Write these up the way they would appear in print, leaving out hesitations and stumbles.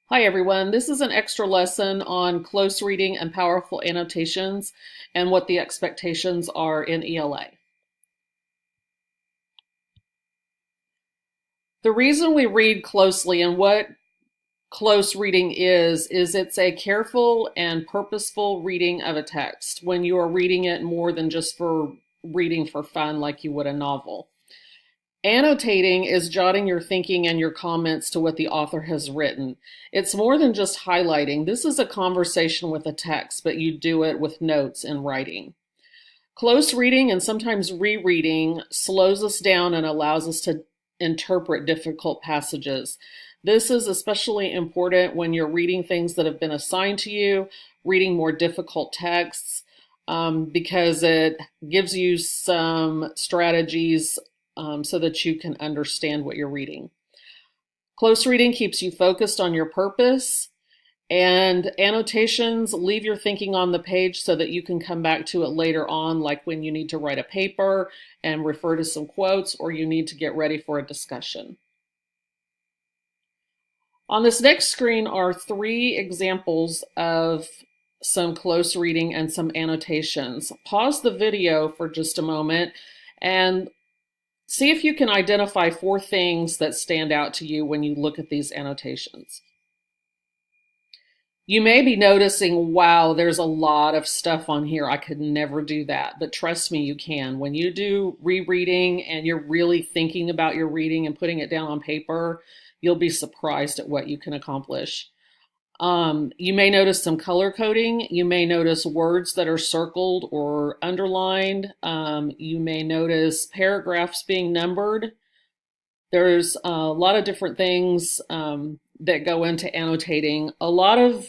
Hi everyone, this is an extra lesson on close reading and powerful annotations and what the expectations are in ELA. The reason we read closely and what close reading is it's a careful and purposeful reading of a text when you are reading it more than just for reading for fun like you would a novel. Annotating is jotting your thinking and your comments to what the author has written. It's more than just highlighting. This is a conversation with a text, but you do it with notes and writing. Close reading and sometimes rereading slows us down and allows us to interpret difficult passages. This is especially important when you're reading things that have been assigned to you, reading more difficult texts, because it gives you some strategies so that you can understand what you're reading. Close reading keeps you focused on your purpose, and annotations leave your thinking on the page so that you can come back to it later on, like when you need to write a paper and refer to some quotes, or you need to get ready for a discussion. On this next screen are 3 examples of some close reading and some annotations. Pause the video for just a moment and see if you can identify 4 things that stand out to you when you look at these annotations. You may be noticing, wow, there's a lot of stuff on here. I could never do that. But trust me, you can. When you do rereading and you're really thinking about your reading and putting it down on paper, you'll be surprised at what you can accomplish. You may notice some color coding. You may notice words that are circled or underlined. You may notice paragraphs being numbered. There's a lot of different things that go into annotating. A lot of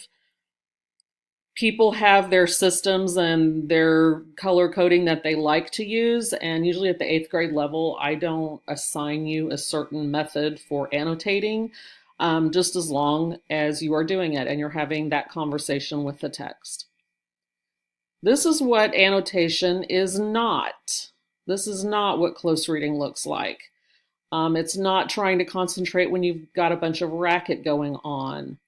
people have their systems and their color coding that they like to use, and usually at the 8th grade level, I don't assign you a certain method for annotating. Just as long as you are doing it and you're having that conversation with the text. This is what annotation is not. This is not what close reading looks like. It's not trying to concentrate when you've got a bunch of racket going on,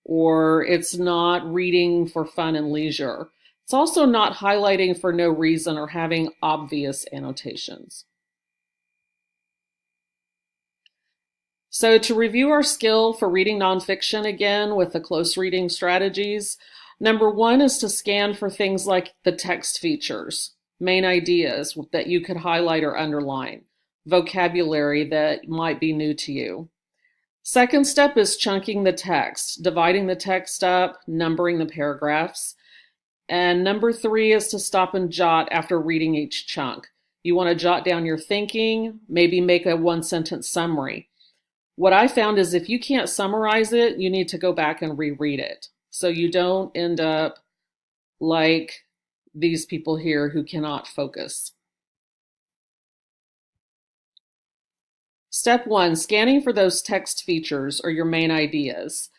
or it's not reading for fun and leisure. It's also not highlighting for no reason or having obvious annotations. So to review our skill for reading nonfiction again with the close reading strategies, number 1 is to scan for things like the text features, main ideas that you could highlight or underline, vocabulary that might be new to you. Second step is chunking the text, dividing the text up, numbering the paragraphs. And number 3 is to stop and jot after reading each chunk. You want to jot down your thinking, maybe make a 1-sentence summary. What I found is if you can't summarize it, you need to go back and reread it, so you don't end up like these people here who cannot focus. Step 1, scanning for those text features or your main ideas.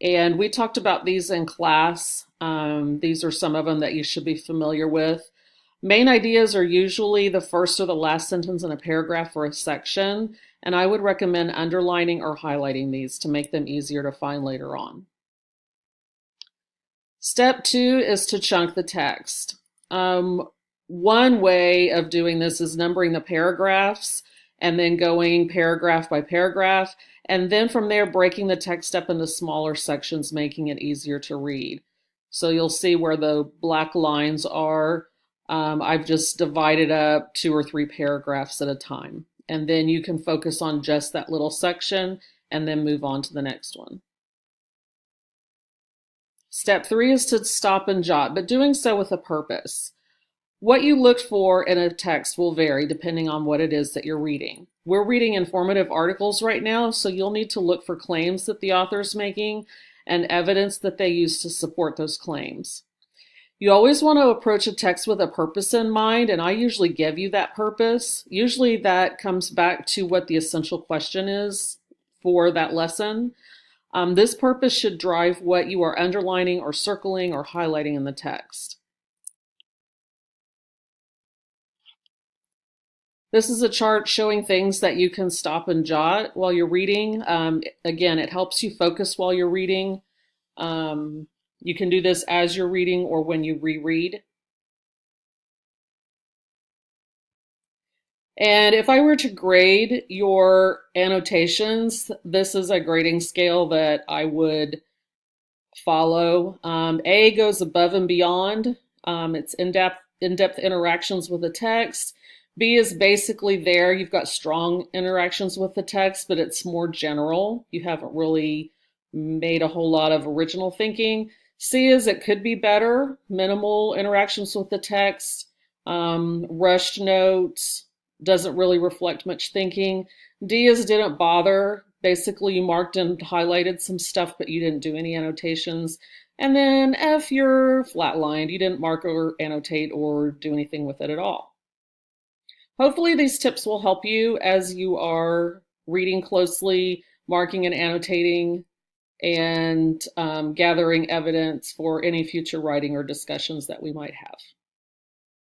And we talked about these in class. These are some of them that you should be familiar with. Main ideas are usually the first or the last sentence in a paragraph or a section, and I would recommend underlining or highlighting these to make them easier to find later on. Step 2 is to chunk the text. One way of doing this is numbering the paragraphs and then going paragraph by paragraph, and then from there breaking the text up into smaller sections, making it easier to read. So you'll see where the black lines are. I've just divided up 2 or 3 paragraphs at a time. And then you can focus on just that little section and then move on to the next one. Step 3 is to stop and jot, but doing so with a purpose. What you look for in a text will vary depending on what it is that you're reading. We're reading informative articles right now, so you'll need to look for claims that the author is making and evidence that they use to support those claims. You always want to approach a text with a purpose in mind, and I usually give you that purpose. Usually that comes back to what the essential question is for that lesson. This purpose should drive what you are underlining or circling or highlighting in the text. This is a chart showing things that you can stop and jot while you're reading. Again, it helps you focus while you're reading. Um, you can do this as you're reading or when you reread. And if I were to grade your annotations, this is a grading scale that I would follow. A goes above and beyond. It's in-depth interactions with the text. B is basically there. You've got strong interactions with the text, but it's more general. You haven't really made a whole lot of original thinking. C is it could be better. Minimal interactions with the text. Rushed notes. Doesn't really reflect much thinking. D is didn't bother. Basically, you marked and highlighted some stuff, but you didn't do any annotations. And then F, you're flatlined. You didn't mark or annotate or do anything with it at all. Hopefully, these tips will help you as you are reading closely, marking and annotating, and gathering evidence for any future writing or discussions that we might have.